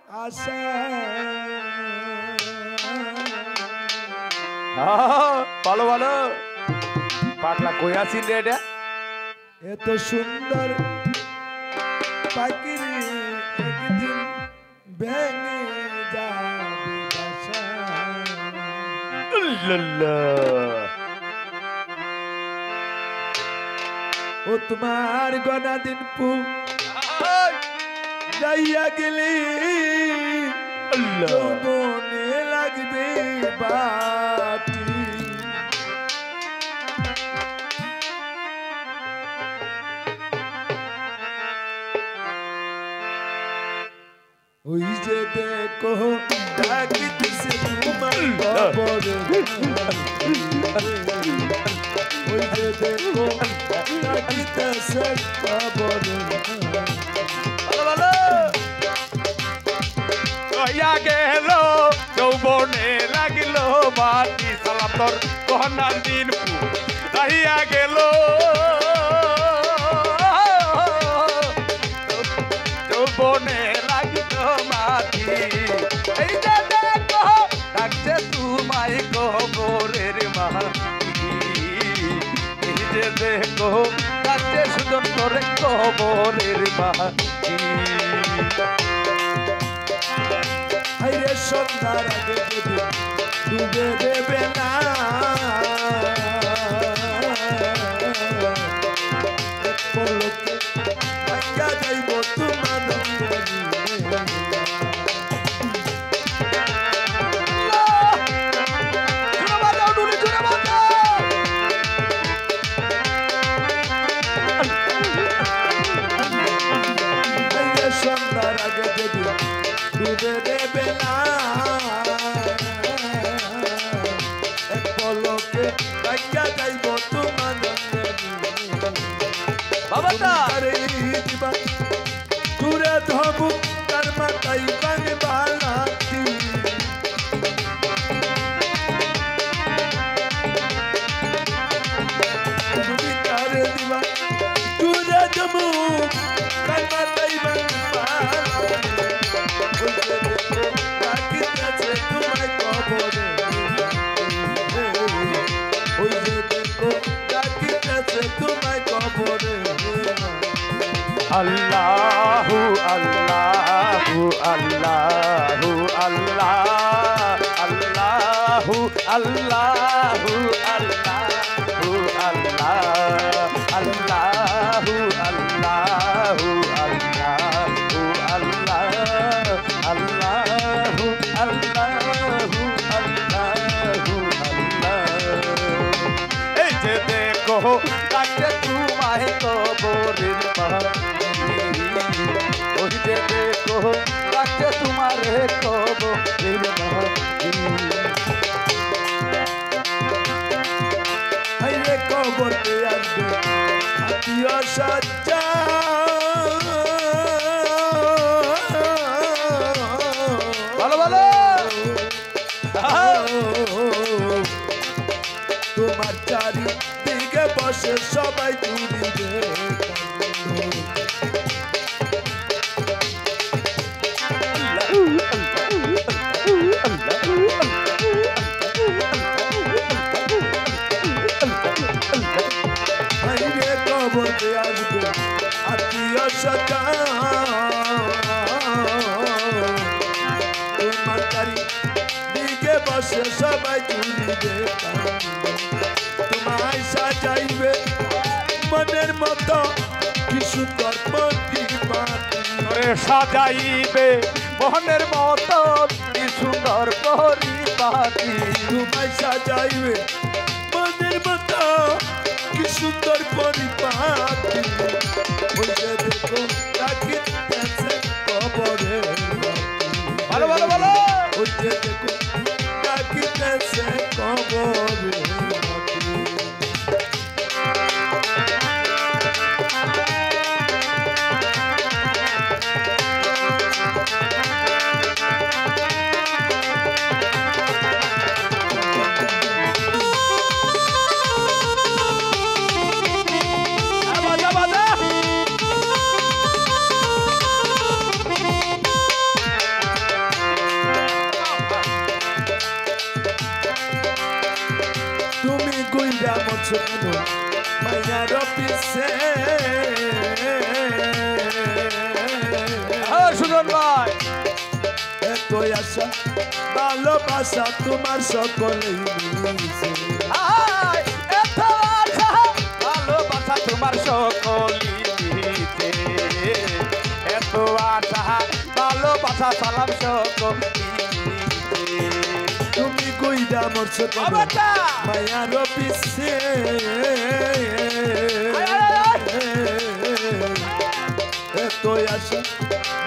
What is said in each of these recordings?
আশা ভালো ভালো পাগলা কই আছিস রে এটা এত সুন্দর পাখির একদিন ভেঙে যাবে বাসা। ও তোমার গনা দিন পু যাইয়া গেলে মনে লাগবে বাটি ওই যে দেখো ডাকিতেছে তোমার খবরে ওই যে দেখো ডাকিতেছে খবরে ভালো কইয়া গেল যৌবনে লাগিল মাটি সালাম তোর গহনার দিন রাহিয়া গেল যৌবনে লাগিল মাটি এই যে দেখো ডাকছে তোমায় কবরের মাটি এই যে দেখো ডাকছে সুজন তোরে কবরের মাটি হাইরে সন্ধ্যার আগে যদি ডুবে দেবে না পলকে ভাগ্যা যাইব তোমার সন্ধ্যার আগে যদি ডুবে দেবে না এক পলকে ভাগ্যা যাইব তোমার বাবাটা দিবা দূরে ধবু তার মাথায় বাঙে বালাতি তুমি তারে দিবা দূরে ধবু তার মাথায় বাঙে Allahu Allahu Allahu Allah Allahu Allahu Allahu Allah Allahu Allahu Allahu Allah Allahu Allahu Allahu Allah এই যে দেখো কাছে তোমায় কবরের ওই যে দেখো কাছে তোমারে কবরের হাইরে কবরতে আসবে আত্মীয় সজ্জা ভালো ভালো তোমার চারিদিকে বসে সবাই ঘুরিবে হাইরে কবরতে আসবে আত্মীয় সজ্জা তোমার চারিদিকে বসে সবাই ঘুরিবে তোমায় সাজাইবে মনের মতো কি সুন্দর পরিপাটি সাজাইবে মোহনের মতো কি সুন্দর পরিপাটি তোমায় সাজাইবে মনের মতো কি সুন্দর পরিপাটি ওই যে দেখো ডাকিতেছে কবরে ভালো ভালো ভালো ওই যে দেখো ডাকিতেছে কবরে করছো কেন মাইয়ার পিছে সুজন ভাই এত আশা ভালোবাসা তোমার সকলেই মিলছে এত আশা ভালোবাসা তোমার সকলিতে এত আশা ভালোবাসা সালাম সকলিতে তুমি কইরা মরছো কেন বাবাটা মায়ার পিছে এত আশা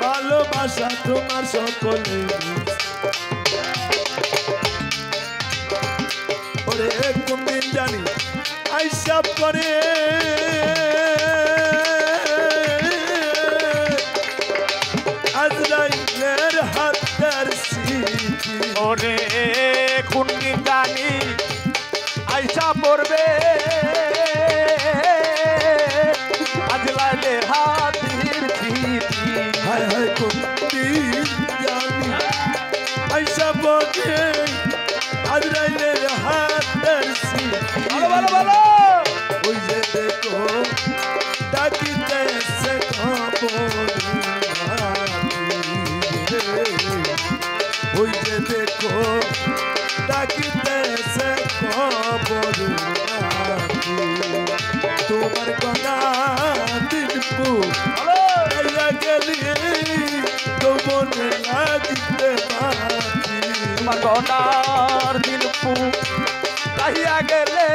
ভালোবাসা তোমার সকলেই মিলছে ওরে কোনদিন জানি আইসা পরে আজরাইলের হাতের সিটি ওরে কোনদিন জানি আইসা পড়বে আজলাইলের হাতের চিঠি হায় হায় কোনদিন জানি আইসা পরে আজরাইলের হাতের সিটি ভালো ভালো ভালো ওই যে দেখো ডাকিতেছে খবর ওই যে দেখো ডাকিতেছে খবর তোমার গলা দিনপু আইয়া গেলি তোমার লাগিতে বাকি তোমার গনার দিন পু তাইয়া গেলে